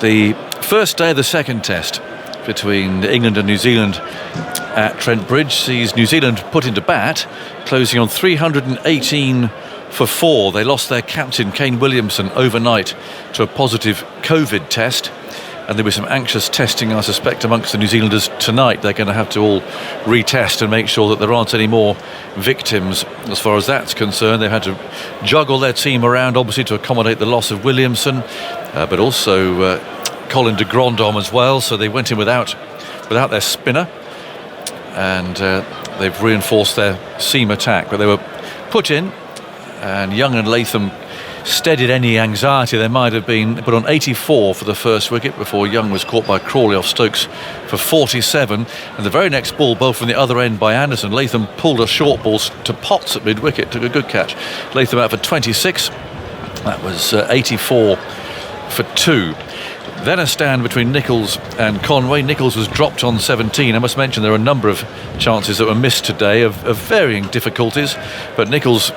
The first day of the second test between England and New Zealand at Trent Bridge sees New Zealand put into bat, closing on 318 for 4. They lost their captain, Kane Williamson, overnight to a positive COVID test. And there'll be some anxious testing, I suspect, amongst the New Zealanders tonight. They're going to have to all retest and make sure that there aren't any more victims as far as that's concerned. They've had to juggle their team around, obviously, to accommodate the loss of Williamson, but also Colin de Grandhomme as well. So they went in without their spinner, and they've reinforced their seam attack. But they were put in, and Young and Latham steadied any anxiety there might have been, put on 84 for the first wicket before Young was caught by Crawley off Stokes for 47. And the very next ball, bowled from the other end by Anderson, Latham pulled a short ball to Potts at mid-wicket, took a good catch. Latham out for 26. That was 84 for 2. Then a stand between Nicholls and Conway. Nicholls was dropped on 17. I must mention there are a number of chances that were missed today of varying difficulties, but Nicholls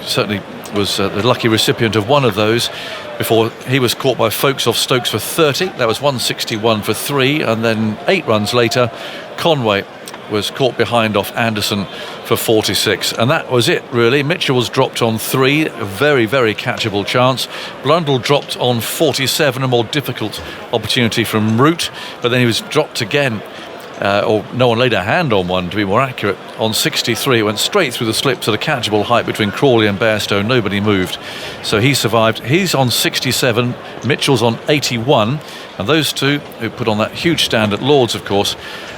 certainly was the lucky recipient of one of those before he was caught by Folkes off Stokes for 30. That was 161 for 3, and then 8 runs later Conway was caught behind off Anderson for 46, and that was it really. Mitchell was dropped on 3, a very, very catchable chance. Blundell dropped on 47, a more difficult opportunity from Root, but then he was dropped again, or no one laid a hand on one, to be more accurate, on 63. It went straight through the slips at a catchable height between Crawley and Bairstow. Nobody moved, so he survived. He's on 67, Mitchell's on 81, and those two, who put on that huge stand at Lords, of course,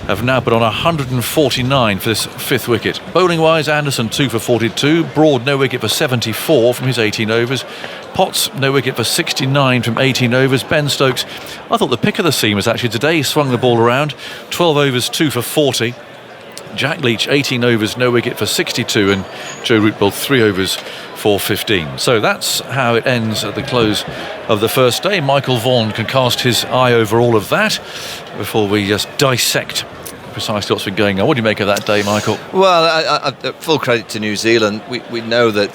have now put on 149 for this 5th wicket. Bowling wise, Anderson 2 for 42, Broad no wicket for 74 from his 18 overs, Potts no wicket for 69 from 18 overs. Ben Stokes, I thought the pick of the seamers actually today. He swung the ball around, 12 overs 2 for 40. Jack Leach 18 overs no wicket for 62, and Joe Root bowled 3 overs for 15. So that's how it ends at the close of the first day. Michael Vaughan can cast his eye over all of that before we just dissect precisely what's been going on. What do you make of that day, Michael? Well, full credit to New Zealand. We know that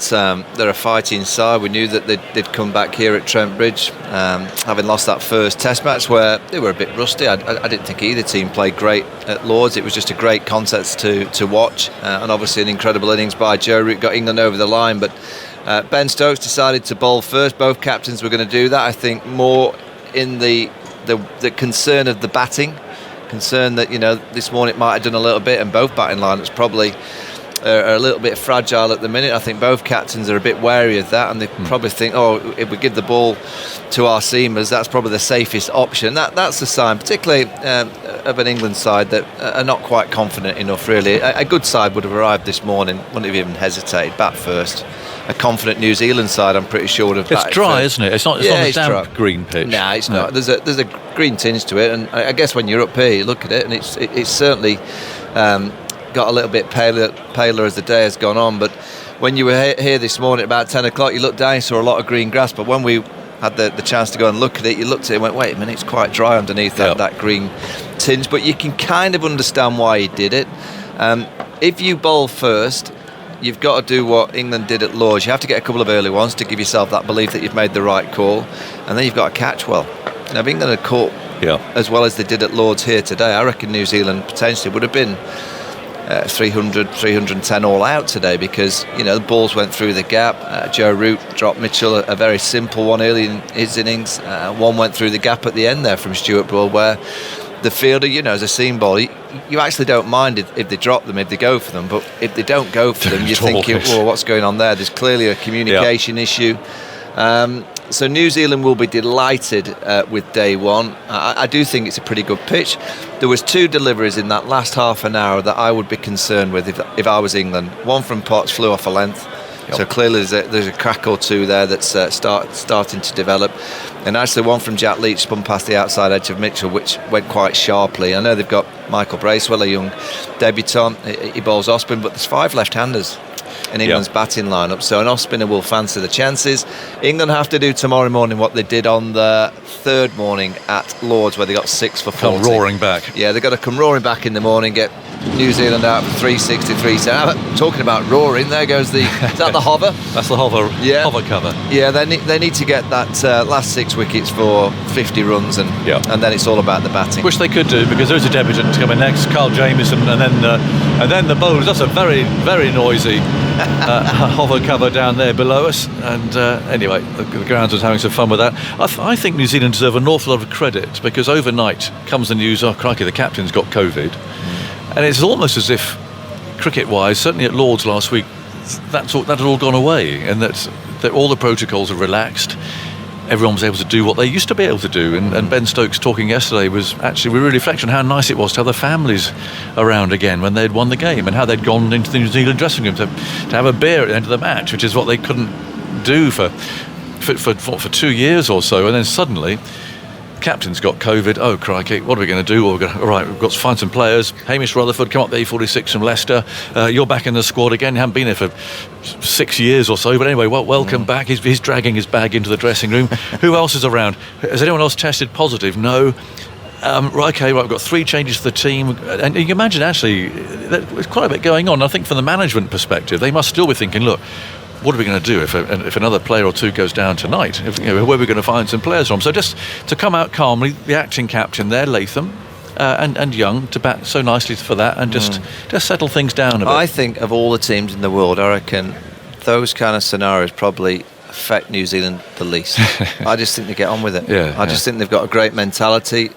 they're a fighting side. We knew that they'd come back here at Trent Bridge, having lost that first test match where they were a bit rusty. I didn't think either team played great at Lords. It was just a great contest to watch, and obviously an incredible innings by Joe Root got England over the line. But Ben Stokes decided to bowl first. Both captains were going to do that. I think more in the concern of the batting. Concern that, you know, this morning it might have done a little bit, and both batting lineups probably are a little bit fragile at the minute. I think both captains are a bit wary of that, and they probably think, oh, if we give the ball to our seamers, that's probably the safest option. That's a sign, particularly of an England side that are not quite confident enough, really. A good side would have arrived this morning, wouldn't have even hesitated, bat first. A confident New Zealand side, I'm pretty sure, would have batted. It's dry, first. Isn't it? It's not a damp green pitch. No, it's not. There's a green tinge to it, and I guess when you're up here, you look at it, and it's certainly got a little bit paler as the day has gone on. But when you were here this morning at about 10 o'clock, you looked down, you saw a lot of green grass. But when we had the chance to go and look at it, you looked at it and went, wait a minute, it's quite dry underneath that green tinge. But you can kind of understand why he did it. If you bowl first, you've got to do what England did at Lords. You have to get a couple of early ones to give yourself that belief that you've made the right call, and then you've got to catch well. Now, if England had caught as well as they did at Lords here today, I reckon New Zealand potentially would have been 300, 310 all out today, because, you know, the balls went through the gap. Joe Root dropped Mitchell a very simple one early in his innings. One went through the gap at the end there from Stuart Broad, where the fielder, you know, as a seam bowler, you actually don't mind if they drop them, if they go for them, but if they don't go for them, you're thinking, oh, what's going on there? There's clearly a communication issue. So New Zealand will be delighted with day one. I do think it's a pretty good pitch. There was 2 deliveries in that last half an hour that I would be concerned with if I was England. One from Potts flew off a length. So clearly there's a crack or two there that's starting to develop. And actually one from Jack Leach spun past the outside edge of Mitchell, which went quite sharply. I know they've got Michael Bracewell, a young debutant. He bowls off spin, but there's 5 left-handers in England's batting lineup, so an off-spinner will fancy the chances. England have to do tomorrow morning what they did on the 3rd morning at Lords, where they got 6 for 40. Come roaring back. Yeah, they've got to come roaring back in the morning, get New Zealand out for 363. Talking about roaring, there goes is that the hover? That's the hover, hover cover. Yeah, they need to get that last 6 wickets for 50 runs, and then it's all about the batting. Which they could do, because there's a debutant coming next, Carl Jamieson, and then the bowlers. That's a very, very noisy hover cover down there below us. And anyway, the grounds was having some fun with that. I think New Zealand deserve an awful lot of credit, because overnight comes the news, oh crikey, the captain's got COVID. And it's almost as if, cricket-wise, certainly at Lord's last week, that had all gone away, and that all the protocols are relaxed. Everyone was able to do what they used to be able to do, and Ben Stokes talking yesterday was actually a real reflection on how nice it was to have the families around again when they'd won the game, and how they'd gone into the New Zealand dressing room to have a beer at the end of the match, which is what they couldn't do for 2 years or so. And then suddenly, captain's got COVID. Oh crikey, what are we going to do? Well, all right, we've got to find some players. Hamish Rutherford, come up the E46 from Leicester. You're back in the squad again. You haven't been there for 6 years or so, but anyway, welcome back. He's dragging his bag into the dressing room. Who else is around? Has anyone else tested positive? No. Right, we've got 3 changes to the team, and you can imagine actually there's quite a bit going on. I think from the management perspective, they must still be thinking, look, what are we going to do if another player or two goes down tonight? Where are we going to find some players from? So just to come out calmly, the acting captain there, Latham, and Young, to bat so nicely for that, and just settle things down a bit. I think of all the teams in the world, I reckon those kind of scenarios probably affect New Zealand the least. I just think they get on with it. I just think they've got a great mentality.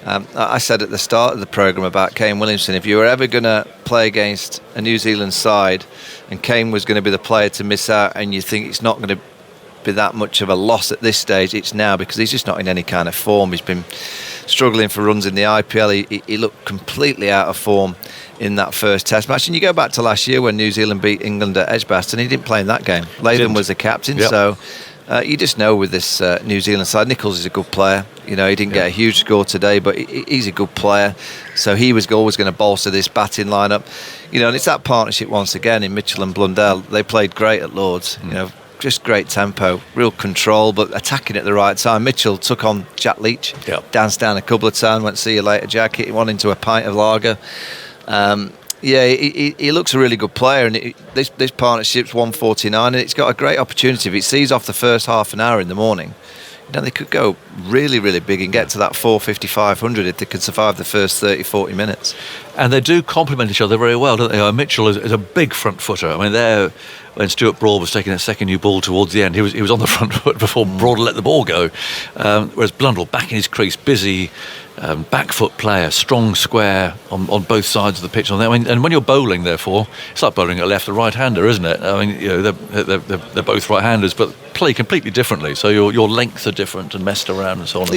I said at the start of the programme about Kane Williamson, if you were ever going to play against a New Zealand side and Kane was going to be the player to miss out, and you think it's not going to be that much of a loss at this stage, it's now, because he's just not in any kind of form. He's been struggling for runs in the IPL. He looked completely out of form in that first test match. And you go back to last year when New Zealand beat England at Edgbaston, he didn't play in that game. Latham was the captain, so you just know with this New Zealand side, Nicholls is a good player. He didn't get a huge score today, but he's a good player. So he was always going to bolster this batting lineup. And it's that partnership once again in Mitchell and Blundell. They played great at Lord's. Just great tempo, real control, but attacking at the right time. Mitchell took on Jack Leach, danced down a couple of times, went see you later, Jack, hit one into a pint of lager. He looks a really good player, and this partnership's 149, and it's got a great opportunity. If it sees off the first half an hour in the morning, they could go really, really big and get to that 450, 500 if they could survive the first 30, 40 minutes. And they do complement each other very well, don't they? Mitchell is a big front footer. I mean, when Stuart Broad was taking a second new ball towards the end, he was on the front foot before Broad let the ball go. Whereas Blundell, back in his crease, busy, back foot player, strong square on both sides of the pitch. And when you're bowling, therefore, it's like bowling a left or right-hander, isn't it? I mean, they're both right-handers, but play completely differently. So your lengths are different and messed around and so on.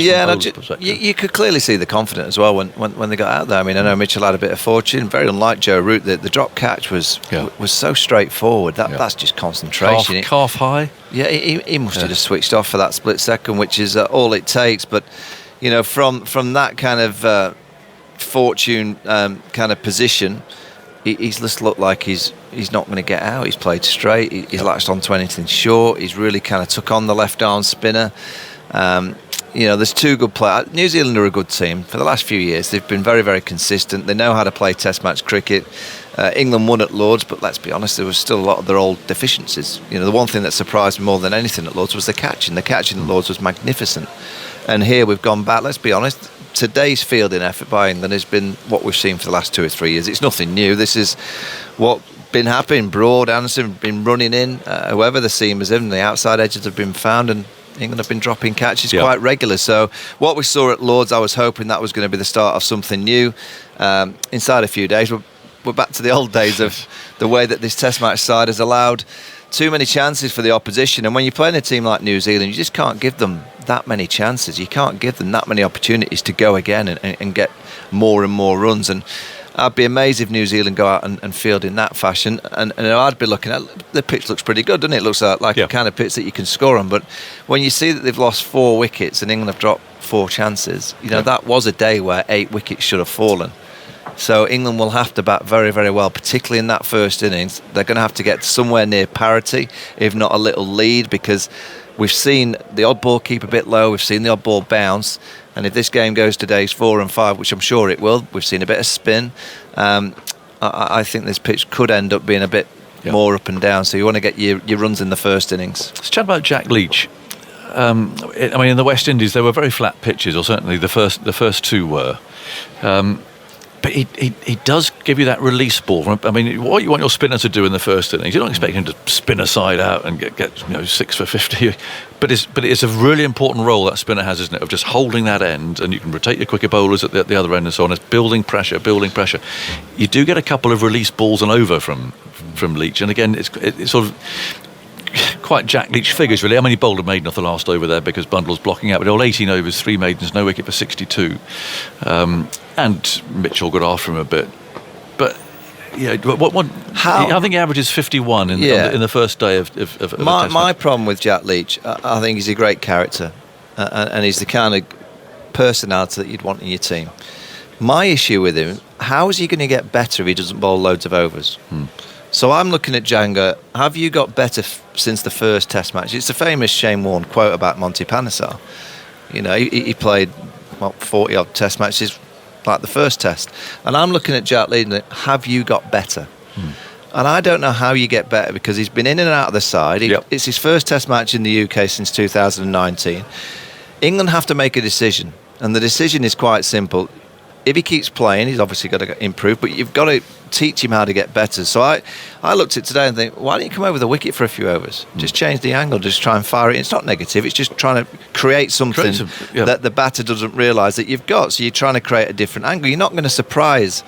You could clearly see the confidence as well when they got out there. I mean, I know Mitchell had a bit of fortune, very unlike Joe Root. The drop catch was so straightforward. That's just concentration. Calf high. Yeah, he must have just switched off for that split second, which is all it takes. But from that kind of fortune kind of position, he's just looked like he's not going to get out. He's played straight. He's latched onto anything short. He's really kind of took on the left arm spinner. There's 2 good players. New Zealand are a good team. For the last few years, they've been very, very consistent. They know how to play test match cricket. England won at Lord's, but let's be honest, there was still a lot of their old deficiencies. The one thing that surprised me more than anything at Lord's was the catching. The catching at Lord's was magnificent. And here we've gone back, let's be honest, today's fielding effort by England has been what we've seen for the last 2 or 3 years. It's nothing new. This is what's been happening. Broad, Anderson have been running in, whoever the seamers in, the outside edges have been found, and England have been dropping catches quite regular. So what we saw at Lord's, I was hoping that was going to be the start of something new. Inside a few days, we're back to the old days of the way that this test match side has allowed too many chances for the opposition. And when you're playing a team like New Zealand, you just can't give them that many chances. You can't give them that many opportunities to go again and get more and more runs. And I'd be amazed if New Zealand go out and field in that fashion. And I'd be looking at, the pitch looks pretty good, doesn't it? It looks like a kind of pitch that you can score on. But when you see that they've lost 4 wickets and England have dropped 4 chances, that was a day where 8 wickets should have fallen. So England will have to bat very, very well, particularly in that first innings. They're going to have to get somewhere near parity, if not a little lead, because we've seen the odd ball keep a bit low, we've seen the odd ball bounce, and if this game goes to days 4 and 5, which I'm sure it will, we've seen a bit of spin. I think this pitch could end up being a bit more up and down. So you want to get your runs in the first innings. Let's chat about Jack Leach. In the West Indies, there were very flat pitches, or certainly the first two were. But he does give you that release ball. What you want your spinner to do in the first innings, you don't expect him to spin a side out and get 6 for 50. But it's a really important role that spinner has, isn't it, of just holding that end, and you can rotate your quicker bowlers at the other end and so on. It's building pressure. You do get a couple of release balls and over from Leach, and again, it's sort of quite Jack Leach figures, really. How many bowled a maiden off the last over there because Bundle's blocking out? But all 18 overs, 3 maidens, no wicket for 62. And Mitchell got after him a bit. But I think he averages 51 in the first day of a test match. My problem with Jack Leach, I think he's a great character, and he's the kind of personality that you'd want in your team. My issue with him, how is he going to get better if he doesn't bowl loads of overs? So I'm looking at Django. Have you got better since the first Test match? It's a famous Shane Warne quote about Monty Panesar. He played 40 odd Test matches, like the first Test. And I'm looking at Jack Leach and have you got better? And I don't know how you get better, because he's been in and out of the side. It's his first Test match in the UK since 2019. England have to make a decision, and the decision is quite simple. If he keeps playing, he's obviously got to improve, but you've got to teach him how to get better. So I looked at today and think, why don't you come over the wicket for a few overs? Just change the angle, just try and fire it. It's not negative, it's just trying to create something that the batter doesn't realise that you've got. So you're trying to create a different angle. You're not going to surprise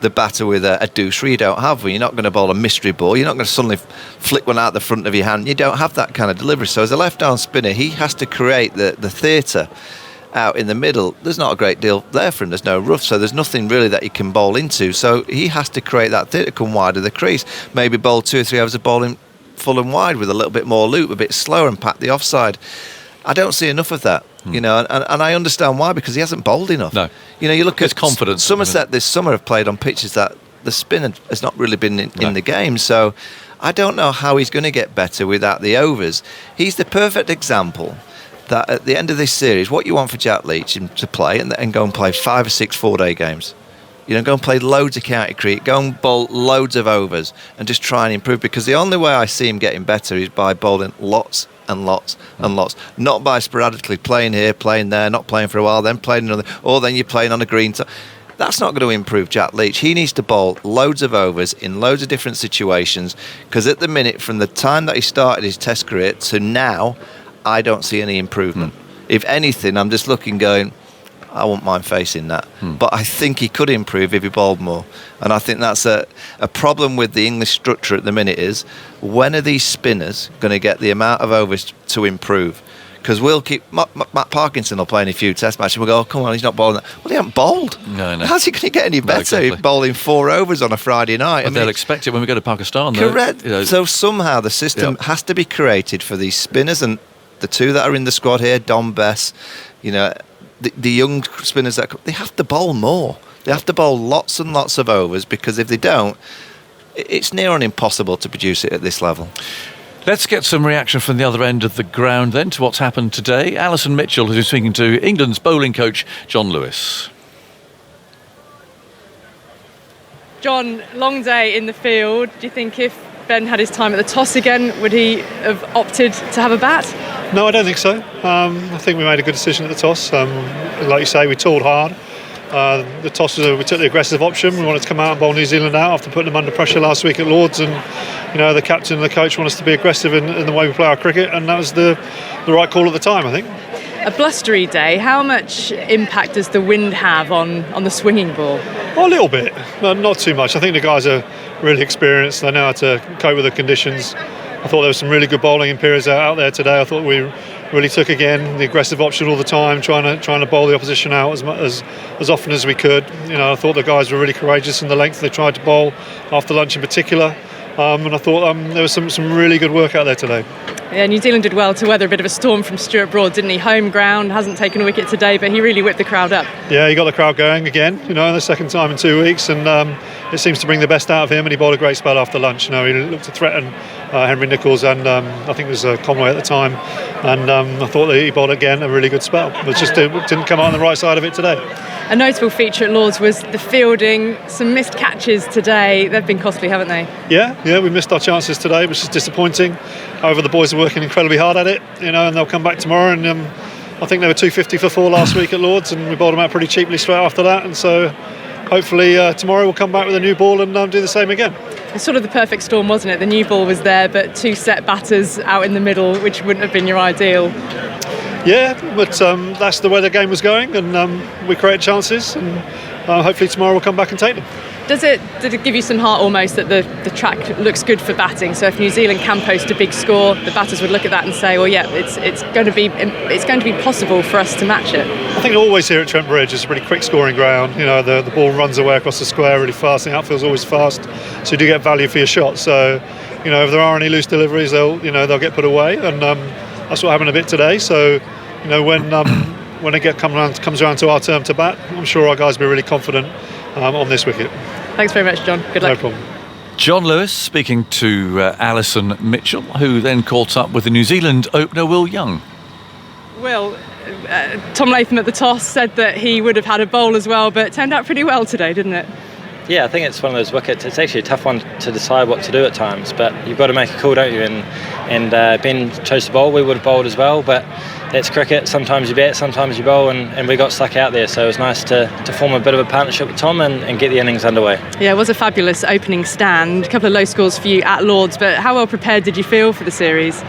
the batter with a doosery. You don't have one. You're not going to bowl a mystery ball. You're not going to suddenly flick one out the front of your hand. You don't have that kind of delivery. So as a left-arm spinner, he has to create the theatre out in the middle. There's not a great deal there for him. There's no rough, so there's nothing really that he can bowl into. So he has to create that theatre, come wide of the crease. Maybe bowl 2 or 3 overs of bowling full and wide with a little bit more loop, a bit slower, and pat the offside. I don't see enough of that, and I understand why, because he hasn't bowled enough. No, you look at confidence. Somerset this summer have played on pitches that the spin has not really been in the game. So I don't know how he's going to get better without the overs. He's the perfect example that at the end of this series, what you want for Jack Leach to play and go and play 5 or 6 4-day games. Go and play loads of county cricket, go and bowl loads of overs and just try and improve, because the only way I see him getting better is by bowling lots and lots and lots, not by sporadically playing here, playing there, not playing for a while, then playing another, or then you're playing on a green. That's not going to improve Jack Leach. He needs to bowl loads of overs in loads of different situations, because at the minute, from the time that he started his Test career to now, I don't see any improvement. If anything, I'm just looking going, I wouldn't mind facing that. But I think he could improve if he bowled more. And I think that's a problem with the English structure at the minute, is when are these spinners going to get the amount of overs to improve? Because we'll keep... Matt Parkinson will play in a few Test matches and we'll go, oh, come on, he's not bowling that. Well, he hasn't bowled. No. How's he going to get any better if bowling 4 overs on a Friday night? But they'll expect it when we go to Pakistan. Correct. So somehow the system has to be created for these spinners, and the 2 that are in the squad here, Dom Bess, the young spinners, they have to bowl more. They have to bowl lots and lots of overs, because if they don't, it's near on impossible to produce it at this level. Let's get some reaction from the other end of the ground then to what's happened today. Alison Mitchell has been speaking to England's bowling coach, John Lewis. John, long day in the field. Do you think if Ben had his time at the toss again, would he have opted to have a bat? No, I don't think so. I think we made a good decision at the toss. Like you say, we toiled hard. The toss we took the aggressive option. We wanted to come out and bowl New Zealand out after putting them under pressure last week at Lords, and the captain and the coach want us to be aggressive in the way we play our cricket, and that was the right call at the time, I think. A blustery day. How much impact does the wind have on the swinging ball? Well, a little bit, but not too much. I think the guys are really experienced. They know how to cope with the conditions. I thought there was some really good bowling in periods out there today. I thought we really took again the aggressive option all the time, trying to bowl the opposition out as often as we could. I thought the guys were really courageous in the length they tried to bowl after lunch in particular, and I thought there was some really good work out there today. Yeah, New Zealand did well to weather a bit of a storm from Stuart Broad, didn't he? Home ground, hasn't taken a wicket today, but he really whipped the crowd up. Yeah, he got the crowd going again, the second time in 2 weeks, and it seems to bring the best out of him, and he bowled a great spell after lunch. He looked to threaten Henry Nicholls and I think it was Conway at the time, and I thought that he bowled again a really good spell, but just didn't come out on the right side of it today. A notable feature at Lord's was the fielding, some missed catches today. They've been costly, haven't they? Yeah, we missed our chances today, which is disappointing. However, the boys are working incredibly hard at it, and they'll come back tomorrow. And I think they were 250 for 4 last week at Lord's, and we bowled them out pretty cheaply straight after that. And so hopefully tomorrow we'll come back with a new ball and do the same again. It's sort of the perfect storm, wasn't it? The new ball was there, but 2 set batters out in the middle, which wouldn't have been your ideal. Yeah, but that's the way the game was going, and we created chances, and hopefully tomorrow we'll come back and take them. Did it give you some heart almost that the track looks good for batting? So if New Zealand can post a big score, the batters would look at that and say, well, yeah, it's going to be possible for us to match it. I think always here at Trent Bridge it's a really quick scoring ground. The ball runs away across the square really fast. The outfield's always fast, so you do get value for your shot. So if there are any loose deliveries, they'll get put away, and that's what happened a bit today. So when it comes around to our turn to bat, I'm sure our guys will be really confident on this wicket. Thanks very much, John. Good luck. No problem. John Lewis speaking to Alison Mitchell, who then caught up with the New Zealand opener Will Young. Will, Tom Latham at the toss said that he would have had a bowl as well, but it turned out pretty well today, didn't it? Yeah, I think it's one of those wickets. It's actually a tough one to decide what to do at times, but you've got to make a call, don't you? And Ben chose to bowl. We would have bowled as well, but that's cricket. Sometimes you bat, sometimes you bowl, and we got stuck out there. So it was nice to form a bit of a partnership with Tom and get the innings underway. Yeah, it was a fabulous opening stand. A couple of low scores for you at Lord's, but how well prepared did you feel for the series?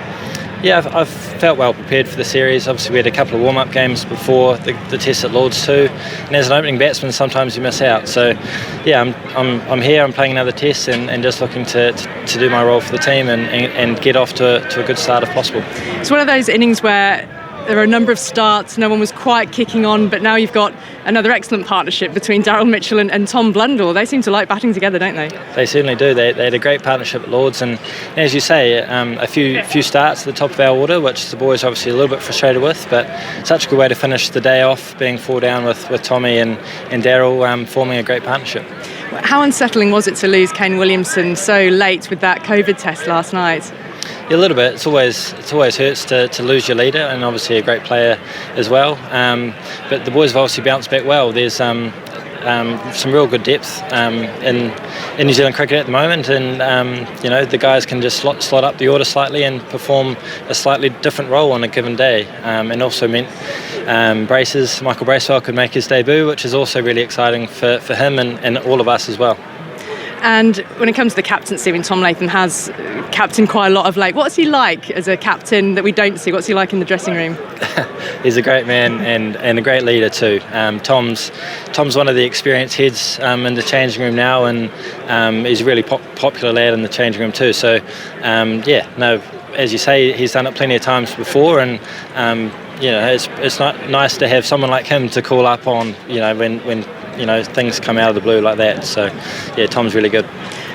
Yeah, I've felt well prepared for the series. Obviously, we had a couple of warm-up games before the test at Lord's too. And as an opening batsman, sometimes you miss out. So, yeah, I'm here. I'm playing another test and just looking to do my role for the team and get off to a good start if possible. It's one of those innings where there are a number of starts, no one was quite kicking on, but now you've got another excellent partnership between Daryl Mitchell and Tom Blundell. They seem to like batting together, don't they? They certainly do. They had a great partnership at Lord's, and as you say, a few starts at the top of our order, which the boys are obviously a little bit frustrated with, but such a good way to finish the day off, being 4 down with Tommy and Daryl, forming a great partnership. How unsettling was it to lose Kane Williamson so late with that COVID test last night? Yeah, a little bit. It always hurts to lose your leader, and obviously a great player as well. But the boys have obviously bounced back well. There's some real good depth in New Zealand cricket at the moment, and the guys can just slot up the order slightly and perform a slightly different role on a given day. And also meant Michael Bracewell could make his debut, which is also really exciting for him and all of us as well. And when it comes to the captaincy, Tom Latham has captained quite a lot of late. What's he like as a captain that we don't see? What's he like in the dressing room? He's a great man and a great leader too. Tom's one of the experienced heads in the changing room now, and he's a really popular lad in the changing room too. So, as you say, he's done it plenty of times before, and it's not nice to have someone like him to call up on, when things come out of the blue like that. So, yeah, Tom's really good.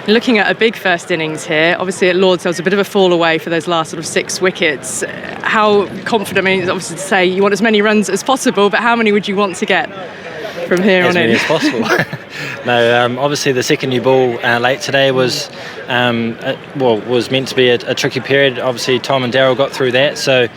Looking at a big first innings here, obviously at Lord's there was a bit of a fall away for those last sort of 6 wickets. How confident, it's obviously to say you want as many runs as possible, but how many would you want to get from here on in? As many as possible. No, obviously the second new ball late today was meant to be a tricky period. Obviously Tom and Daryl got through that, so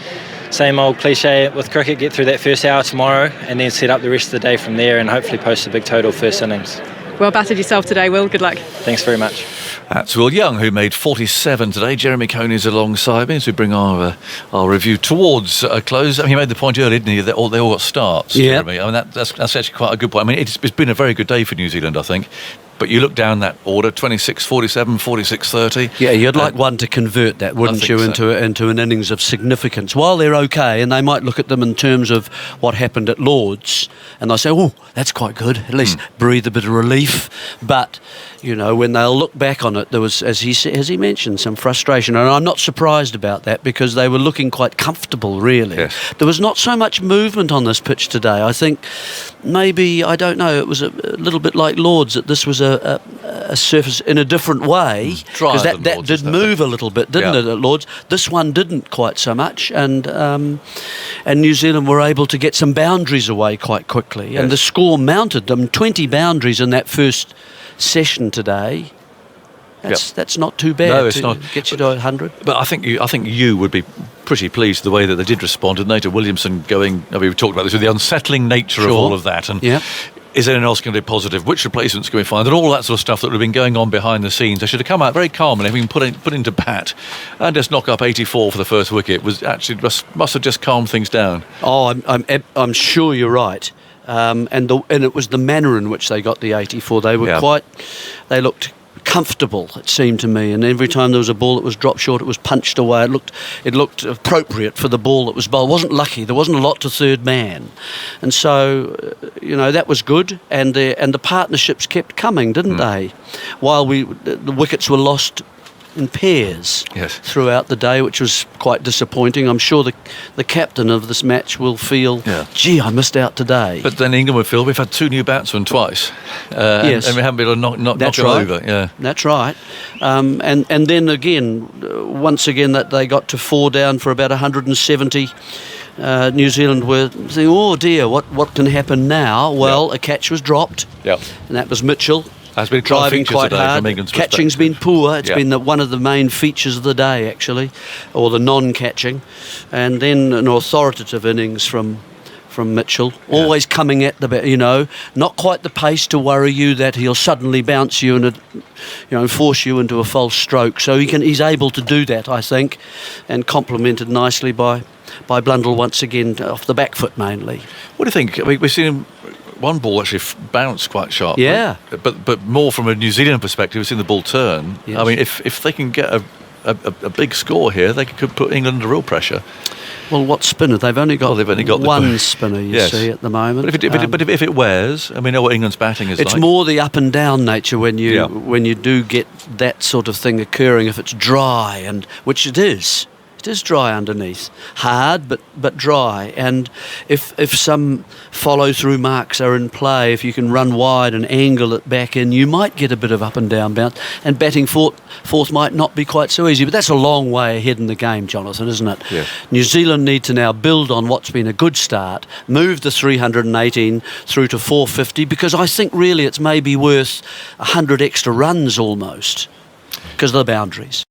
same old cliche with cricket, get through that first hour tomorrow and then set up the rest of the day from there and hopefully post a big total first innings. Well batted yourself today, Will. Good luck. Thanks very much. That's Will Young, who made 47 today. Jeremy Coney is alongside me as we bring our review towards a close. He made the point earlier, didn't he, that they all got starts, yeah. Jeremy. That's actually quite a good point. It's been a very good day for New Zealand, I think. But you look down that order, 26, 47, 46, 30. Yeah, you'd like one to convert that, wouldn't you, so. into an innings of significance. While they're okay, and they might look at them in terms of what happened at Lord's, and they'll say, oh, that's quite good, at least breathe a bit of relief. But, when they'll look back on it, there was, as he mentioned, some frustration. And I'm not surprised about that because they were looking quite comfortable, really. Yes. There was not so much movement on this pitch today. I think maybe, I don't know, it was a little bit like Lord's, that this was a surface in a different way, because that did move a little bit, didn't it, at Lord's? This one didn't quite so much, and New Zealand were able to get some boundaries away quite quickly, and the score mounted them 20 boundaries in that first session today. That's not too bad. No, it's not. Get you to 100. But I think you would be pretty pleased with the way that they did respond, didn't they, to Williamson going. I mean, we've talked about this with the unsettling nature of all of that, and is anyone else going to be positive? Which replacements can we find? And all that sort of stuff that would have been going on behind the scenes. They should have come out very calm and having put into bat and just knock up 84 for the first wicket was actually must have just calmed things down. Oh, I'm sure you're right. And it was the manner in which they got the 84. They were they looked comfortable, it seemed to me, and every time there was a ball that was dropped short, it was punched away. It looked appropriate for the ball that was bowled. It wasn't lucky. There wasn't a lot to third man, and so that was good. And the partnerships kept coming, didn't they? While the wickets were lost in pairs throughout the day, which was quite disappointing. I'm sure the captain of this match will feel, gee, I missed out today. But then England would feel we've had 2 new batsmen twice, and we haven't been able to knock it over. Yeah, that's right. And then again, once again, that they got to 4 down for about 170. New Zealand were saying, oh dear, what can happen now? Well, a catch was dropped, and that was Mitchell. Has been driving quite hard. Catching's been poor. It's been one of the main features of the day, actually, or the non-catching. And then an authoritative innings from Mitchell, always coming at the not quite the pace to worry you that he'll suddenly bounce you and force you into a false stroke. So he's able to do that, I think, and complemented nicely by Blundell once again off the back foot mainly. What do you think? We've seen him. One ball actually bounced quite sharply. Yeah. But more from a New Zealand perspective, we've seen the ball turn. Yes. I mean, if they can get a big score here, they could put England under real pressure. Well, what spinner? They've only got one spinner, you see, at the moment. But if it wears, I mean, know what England's batting is like. It's more the up and down nature when you do get that sort of thing occurring. If it's dry, and which it is. It is dry underneath, hard but dry, and if some follow-through marks are in play, if you can run wide and angle it back in, you might get a bit of up and down bounce, and batting fourth might not be quite so easy, but that's a long way ahead in the game, Jonathan, isn't it? Yes. New Zealand need to now build on what's been a good start, move the 318 through to 450, because I think really it's maybe worth 100 extra runs almost, because of the boundaries.